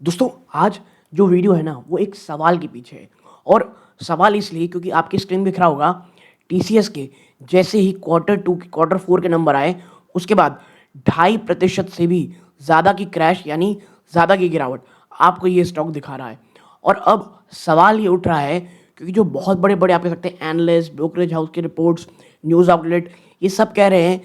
दोस्तों आज जो वीडियो है ना वो एक सवाल के पीछे है और सवाल इसलिए क्योंकि आपकी स्क्रीन में दिख रहा होगा टीसीएस के जैसे ही क्वार्टर फोर के नंबर आए उसके बाद 2.5% से भी ज़्यादा की क्रैश यानी ज़्यादा की गिरावट आपको ये स्टॉक दिखा रहा है। और अब सवाल ये उठ रहा है क्योंकि जो बहुत बड़े बड़े आप कह सकते हैं एनालिस्ट ब्रोकरेज हाउस के रिपोर्ट्स न्यूज़ आउटलेट ये सब कह रहे हैं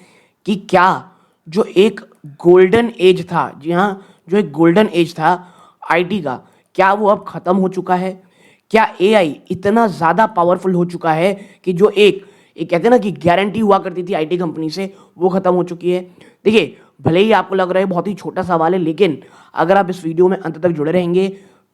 कि क्या जो एक गोल्डन एज था, जी हाँ, जो एक गोल्डन एज था आईटी का, क्या वो अब खत्म हो चुका है? क्या एआई इतना ज़्यादा पावरफुल हो चुका है कि जो एक कहते हैं ना कि गारंटी हुआ करती थी आईटी कंपनी से वो खत्म हो चुकी है? देखिए, भले ही आपको लग रहा है बहुत ही छोटा सवाल है, लेकिन अगर आप इस वीडियो में अंत तक जुड़े रहेंगे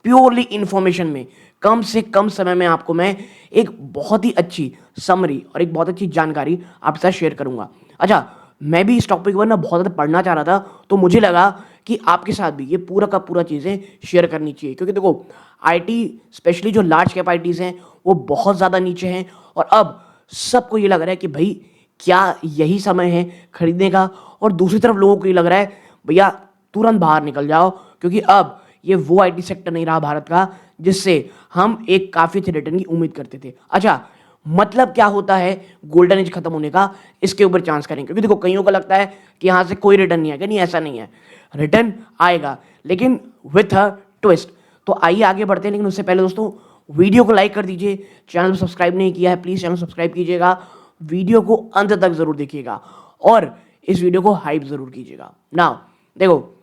प्योरली इंफॉर्मेशन में कम से कम समय में आपको मैं एक बहुत ही अच्छी समरी और एक बहुत अच्छी जानकारी आपके साथ शेयर करूंगा। अच्छा, मैं भी इस टॉपिक पर ना बहुत ज़्यादा पढ़ना चाह रहा था, तो मुझे लगा कि आपके साथ भी ये पूरा का पूरा चीज़ें शेयर करनी चाहिए क्योंकि देखो आईटी स्पेशली जो लार्ज कैप आईटीज़ हैं वो बहुत ज़्यादा नीचे हैं और अब सबको ये लग रहा है कि भाई क्या यही समय है खरीदने का, और दूसरी तरफ लोगों को ये लग रहा है भैया तुरंत बाहर निकल जाओ क्योंकि अब ये वो आईटी सेक्टर नहीं रहा भारत का जिससे हम एक काफ़ी अच्छे रिटर्न की उम्मीद करते थे। अच्छा, मतलब क्या होता है गोल्डन एज खत्म होने का, इसके ऊपर चांस करेंगे क्योंकि देखो कईयों को लगता है कि यहाँ से कोई रिटर्न नहीं आएगा। नहीं, ऐसा नहीं है, रिटर्न आएगा लेकिन विथ अ ट्विस्ट। तो आइए आगे बढ़ते हैं, लेकिन उससे पहले दोस्तों वीडियो को लाइक कर दीजिए, चैनल को सब्सक्राइब नहीं किया है प्लीज़ चैनल सब्सक्राइब कीजिएगा, वीडियो को अंत तक ज़रूर देखिएगा और इस वीडियो को हाइप ज़रूर कीजिएगा। नाउ देखो,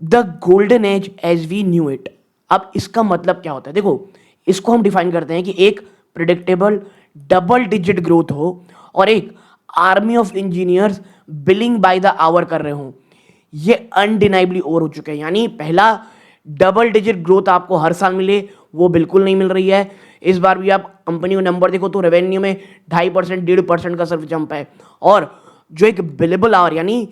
the golden age as we knew it, अब इसका मतलब क्या होता है? देखो, इसको हम डिफाइन करते हैं कि एक प्रिडिक्टेबल डबल डिजिट ग्रोथ हो और एक army of engineers billing by the hour कर रहे हो। ये अनडिनाइबली ओवर हो चुके हैं, यानी पहला डबल डिजिट ग्रोथ आपको हर साल मिले वो बिल्कुल नहीं मिल रही है। इस बार भी आप कंपनी को नंबर देखो तो रेवेन्यू में 2.5% 1.5% का सिर्फ जंप है और जो एक बिलेबल आवर यानी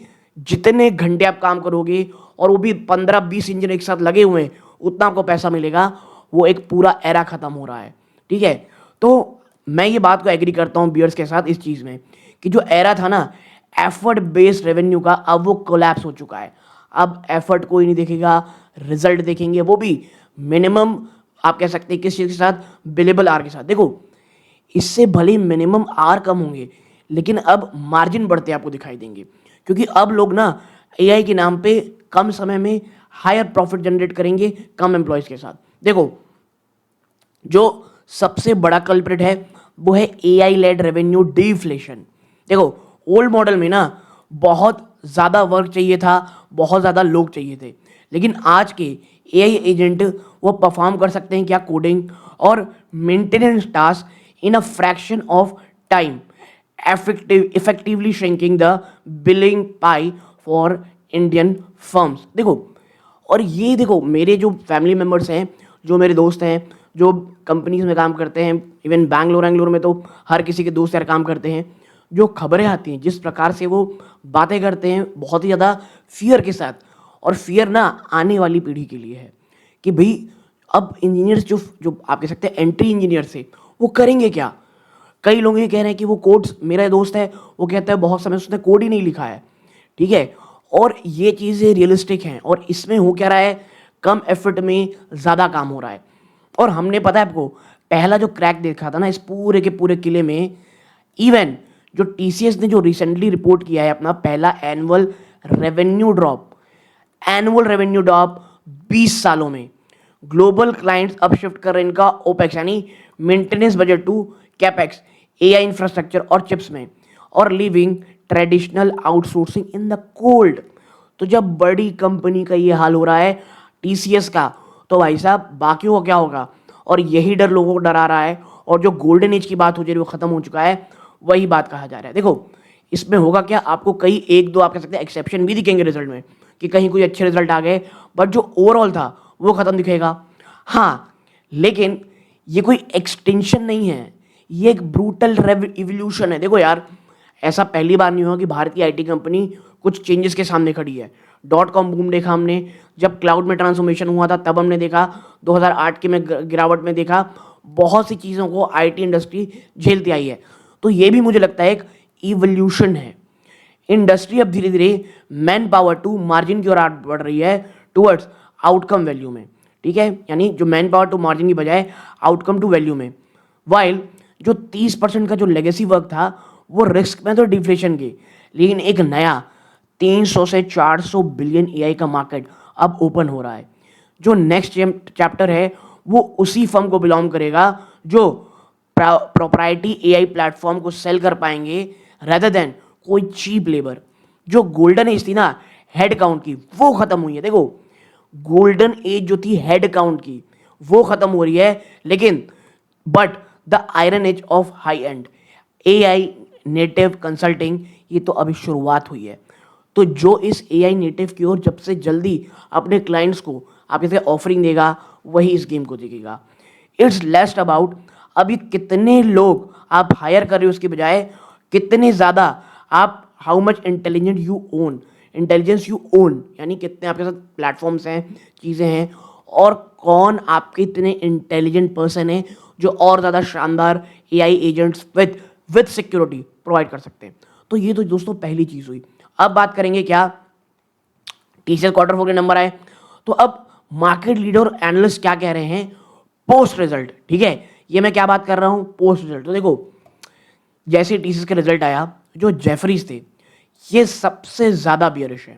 जितने घंटे आप काम करोगे और वो भी 15-20 इंजन एक साथ लगे हुए हैं उतना आपको पैसा मिलेगा, वो एक पूरा एरा खत्म हो रहा है। ठीक है, तो मैं ये बात को एग्री करता हूँ बियर्स के साथ इस चीज़ में कि जो एरा था ना एफर्ट बेस्ड रेवेन्यू का, अब वो कोलैप्स हो चुका है। अब एफर्ट कोई नहीं देखेगा, रिजल्ट देखेंगे, वो भी मिनिमम आप कह सकते हैं किस चीज़ के साथ, बिलेबल आर के साथ। देखो, इससे भले मिनिमम आर कम होंगे लेकिन अब मार्जिन बढ़ते आपको दिखाई देंगे क्योंकि अब लोग ना एआई के नाम पे कम समय में हायर प्रॉफिट जनरेट करेंगे कम एम्प्लॉयज़ के साथ। देखो, जो सबसे बड़ा कल्प्रिट है वो है एआई लेड रेवेन्यू डिफ्लेशन। देखो, ओल्ड मॉडल में ना बहुत ज़्यादा वर्क चाहिए था, बहुत ज़्यादा लोग चाहिए थे, लेकिन आज के एआई एजेंट वो परफॉर्म कर सकते हैं क्या कोडिंग और maintenance task in a fraction of time, effectively shrinking the billing pi for Indian firms. देखो, और ये देखो मेरे जो फैमिली मेम्बर्स हैं, जो मेरे दोस्त हैं, जो कंपनीज में काम करते हैं, इवन बैंगलोर में तो हर किसी के दोस्त यार काम करते हैं, जो खबरें आती हैं जिस प्रकार से वो बातें करते हैं बहुत ही ज़्यादा फियर के साथ, और फियर ना आने वाली पीढ़ी के लिए है कि भाई अब इंजीनियर्स जो जो आप कह सकते हैं एंट्री इंजीनियर से वो करेंगे क्या। कई लोग ये कह रहे हैं कि वो कोड्स, मेरा दोस्त है वो कहता है बहुत समय से उसने कोड ही नहीं लिखा है। ठीक है, और ये चीज़ें रियलिस्टिक हैं और इसमें हो क्या रहा है, कम एफर्ट में ज़्यादा काम हो रहा है। और हमने पता है आपको पहला जो क्रैक देखा था ना इस पूरे के पूरे किले में, इवन जो टीसीएस ने जो रिसेंटली रिपोर्ट किया है अपना पहला एनुअल रेवेन्यू ड्रॉप 20 सालों में, ग्लोबल क्लाइंट्स अब शिफ्ट कर रहे हैं इनका ओपेक्स यानी maintenance budget to capex, AI infrastructure और चिप्स में, और leaving traditional outsourcing in the cold. तो जब बड़ी कंपनी का ये हाल हो रहा है टीसीएस का, तो भाई साहब बाकियों को क्या होगा। और यही डर लोगों को डरा रहा है, और जो गोल्डन एज की बात हो जा रही है वो खत्म हो चुका है, वही बात कहा जा रहा है। देखो, इसमें होगा क्या, आपको कई एक दो आप कह सकते हैं एक्सेप्शन भी दिखेंगे रिजल्ट में कि कहीं कोई अच्छे रिजल्ट आ गए, बट जो ओवरऑल था वो खत्म दिखेगा। हाँ, लेकिन ये कोई एक्सटेंशन नहीं है, ये एक ब्रूटल इवोल्यूशन है। देखो यार, ऐसा पहली बार नहीं हुआ कि भारतीय आईटी कंपनी कुछ चेंजेस के सामने खड़ी है। डॉट कॉम बूम देखा हमने, जब क्लाउड में ट्रांसफॉर्मेशन हुआ था तब हमने देखा, 2008 के में गिरावट में देखा, बहुत सी चीज़ों को आईटी इंडस्ट्री झेलती आई है। तो ये भी मुझे लगता है एक इवोल्यूशन है। इंडस्ट्री अब धीरे धीरे मैन पावर टू मार्जिन की ओर बढ़ रही है, टुवर्ड्स आउटकम वैल्यू में, ठीक है, यानी जो मैन पावर टू मार्जिन की बजाय आउटकम टू वैल्यू में। वाइल जो 30% का जो लेगेसी वर्क था वो रिस्क में तो डिफ्लेशन की, लेकिन एक नया 300 से 400 बिलियन एआई का मार्केट अब ओपन हो रहा है। जो नेक्स्ट चैप्टर है वो उसी फर्म को बिलोंग करेगा जो प्रोप्राइटी एआई प्लेटफॉर्म को सेल कर पाएंगे रेदर देन कोई चीप लेबर। जो गोल्डन एज थी ना हेड काउंट की, वो खत्म हुई है। देखो, गोल्डन एज जो थी हेड काउंट की वो खत्म हो रही है, लेकिन but the iron age of high end AI native consulting, ये तो अभी शुरुआत हुई है। तो जो इस एआई नेटिव की ओर जब से जल्दी अपने क्लाइंट्स को आप जैसे ऑफरिंग देगा, वही इस गेम को जीतेगा। इट्स लेस्ट अबाउट अभी कितने लोग आप हायर कर रहे हो उसके बजाय कितने ज़्यादा आप how much intelligent you own, intelligence you own, यानी कितने आपके साथ प्लेटफॉर्म्स हैं, चीज़ें हैं, और कौन आपके इतने इंटेलिजेंट पर्सन है जो और ज़्यादा शानदार AI agents with security provide कर सकते हैं। तो ये तो दोस्तों पहली चीज़ हुई। अब बात करेंगे क्या, टीसीएस क्वार्टर फोर के नंबर आए, तो अब मार्केट लीडर और एनालिस्ट क्या कह रहे हैं पोस्ट रिजल्ट, ठीक है। ये मैं क्या बात कर रहा हूं, पोस्ट रिजल्ट। तो देखो, जैसे टीसीएस का रिजल्ट आया, जो जेफरीज थे ये सबसे ज्यादा बियरिश है।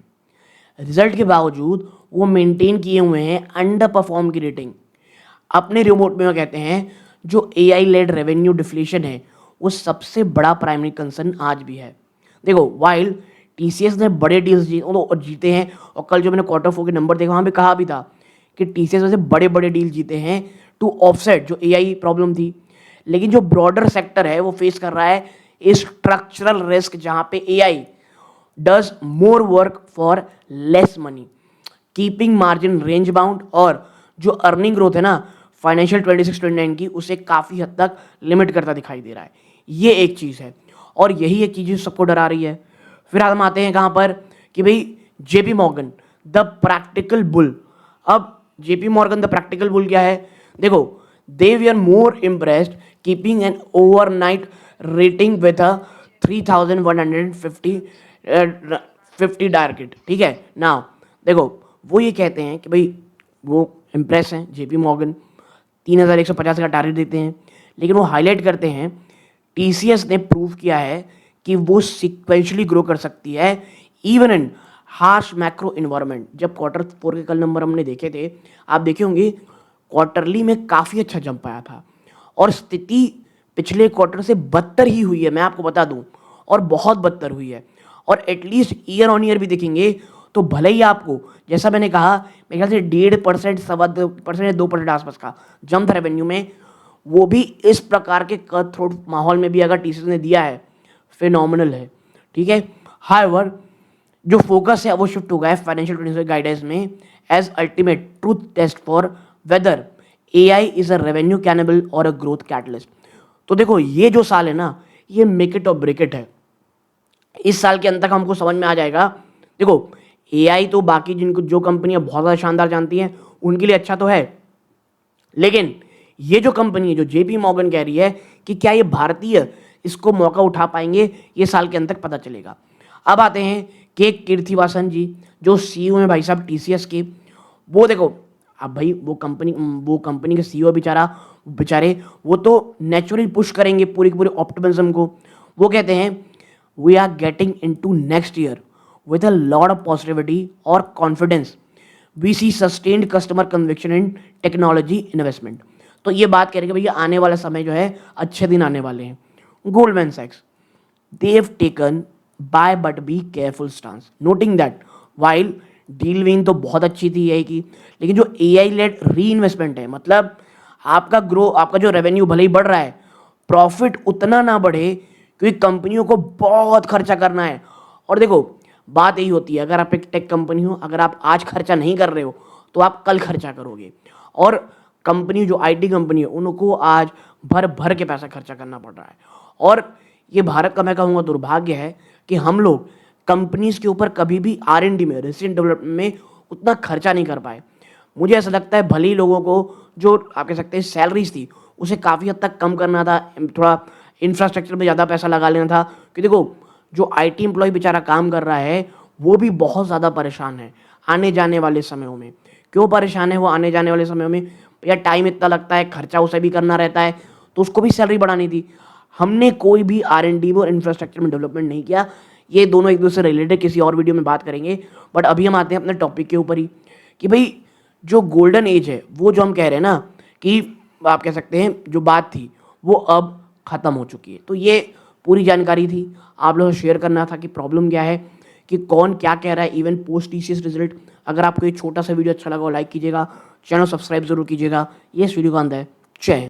रिजल्ट के बावजूद वो मेंटेन किए हुए हैं अंडर परफॉर्म की रेटिंग। अपने रिमोट में वो कहते हैं जो एआई लेड रेवेन्यू डिफ्लेशन है वो सबसे बड़ा प्राइमरी कंसर्न आज भी है। देखो, वाइल टीसीएस ने बड़े डील्स जीते हैं, और कल जो मैंने क्वार्टर फोर के नंबर देखा वहाँ पे कहा भी था कि टीसीएस वैसे बड़े बड़े डील जीते हैं टू ऑफसेट जो एआई प्रॉब्लम थी, लेकिन जो ब्रॉडर सेक्टर है वो फेस कर रहा है स्ट्रक्चरल रिस्क, जहाँ पे AI does more work for less money, keeping margin range bound, और जो अर्निंग ग्रोथ है ना फाइनेंशियल 26-29 की, उसे काफ़ी हद तक लिमिट करता दिखाई दे रहा है। ये एक चीज़ है, और यही एक चीज़ सबको डरा रही है। फिर हम आते हैं कहाँ पर कि भाई JP Morgan the practical bull. अब JP Morgan the practical bull क्या है, देखो, they we are more impressed keeping an overnight rating with 3150 target, ठीक है ना। देखो, वो ये कहते हैं कि भाई वो इम्प्रेस हैं, जेपी मॉर्गन 3150 का टारगेट देते हैं, लेकिन वो हाईलाइट करते हैं टीसीएस ने प्रूव किया है कि वो सिक्वेंशली ग्रो कर सकती है even in harsh macro environment. जब क्वार्टर फोर के कल नंबर हमने देखे थे, आप देखे होंगे क्वार्टरली में काफ़ी अच्छा जंप आया था, और स्थिति पिछले क्वार्टर से बदतर ही हुई है, मैं आपको बता दूं, और बहुत बदतर हुई है। और एटलीस्ट ईयर ऑन ईयर भी देखेंगे तो भले ही आपको, जैसा मैंने कहा, मेरे ख्याल से 1.5%, 2% या 2% आसपास का जंप था रेवेन्यू में, वो भी इस प्रकार के कट थ्रोट माहौल में भी अगर टीसीएस ने दिया है, फिनोमिनल है, ठीक है। हाउएवर जो फोकस है वो शिफ्ट हो गया है फाइनेंशियल 26 गाइडेंस में as ultimate truth test for whether AI is a revenue cannibal or a growth catalyst. तो देखो, ये जो साल है ना, ये मेक इट और ब्रेक इट है। इस साल के अंत तक हमको समझ में आ जाएगा। देखो, एआई तो बाकी जिनको जो कंपनियां बहुत ज़्यादा शानदार जानती हैं उनके लिए अच्छा तो है, लेकिन ये जो कंपनी है, जो जेपी मॉर्गन कह रही है कि क्या ये भारतीय इसको मौका उठा पाएंगे, ये साल के अंत तक पता चलेगा। अब आते हैं के कीर्तिवासन जी, जो सीईओ हैं भाई साहब टीसीएस के। वो देखो, अब भाई वो कंपनी के सीईओ बेचारे वो तो नेचुरली पुश करेंगे पूरी की पूरी ऑप्टिमिज्म को। वो कहते हैं we are getting into next year with a lot of positivity or confidence. We see sustained customer conviction in technology investment. तो ये बात कह रहे हैं कि भैया आने वाला समय जो है अच्छे दिन आने वाले हैं। गोल्डमैन सैक्स they've taken buy but be careful stance, noting that while deal win तो बहुत अच्छी थी एआई की, लेकिन जो एआई लेड री इन्वेस्टमेंट है, मतलब आपका जो रेवेन्यू भले ही बढ़ रहा है, प्रॉफिट उतना ना बढ़े क्योंकि कंपनियों को बहुत खर्चा करना है। और देखो, बात यही होती है, अगर आप एक टेक कंपनी हो, अगर आप आज खर्चा नहीं कर रहे हो तो आप कल खर्चा करोगे, और कंपनी जो आईटी कंपनी है उनको आज भर भर के पैसा खर्चा करना पड़ रहा है। और ये भारत का मैं कहूँगा दुर्भाग्य है कि हम लोग कंपनीज के ऊपर कभी भी आर&डी में, रिसर्च डेवलपमेंट में उतना खर्चा नहीं कर पाए। मुझे ऐसा लगता है भले ही लोगों को जो आप कह सकते हैं सैलरीज थी उसे काफ़ी हद तक कम करना था, थोड़ा इंफ्रास्ट्रक्चर में ज़्यादा पैसा लगा लेना था, क्योंकि देखो जो आईटी एम्प्लॉय बेचारा काम कर रहा है वो भी बहुत ज़्यादा परेशान है आने जाने वाले समयों में, क्यों परेशान है वो आने जाने वाले समय में? भैया टाइम इतना लगता है, खर्चा उसे भी करना रहता है, तो उसको भी सैलरी बढ़ानी थी। हमने कोई भी R&D और इंफ्रास्ट्रक्चर में डेवलपमेंट नहीं किया। ये दोनों एक दूसरे से रिलेटेड, किसी और वीडियो में बात करेंगे। बट अभी हम आते हैं अपने टॉपिक के ऊपर ही कि भाई जो गोल्डन एज है, वो जो हम कह रहे हैं ना कि आप कह सकते हैं जो बात थी वो अब ख़त्म हो चुकी है। तो ये पूरी जानकारी थी, आप लोगों से शेयर करना था कि प्रॉब्लम क्या है, कि कौन क्या कह रहा है इवन पोस्ट TCS रिजल्ट। अगर आपको ये छोटा सा वीडियो अच्छा लगा हो लाइक कीजिएगा, चैनल सब्सक्राइब जरूर कीजिएगा। ये इस वीडियो का अंत है। जय हिंद।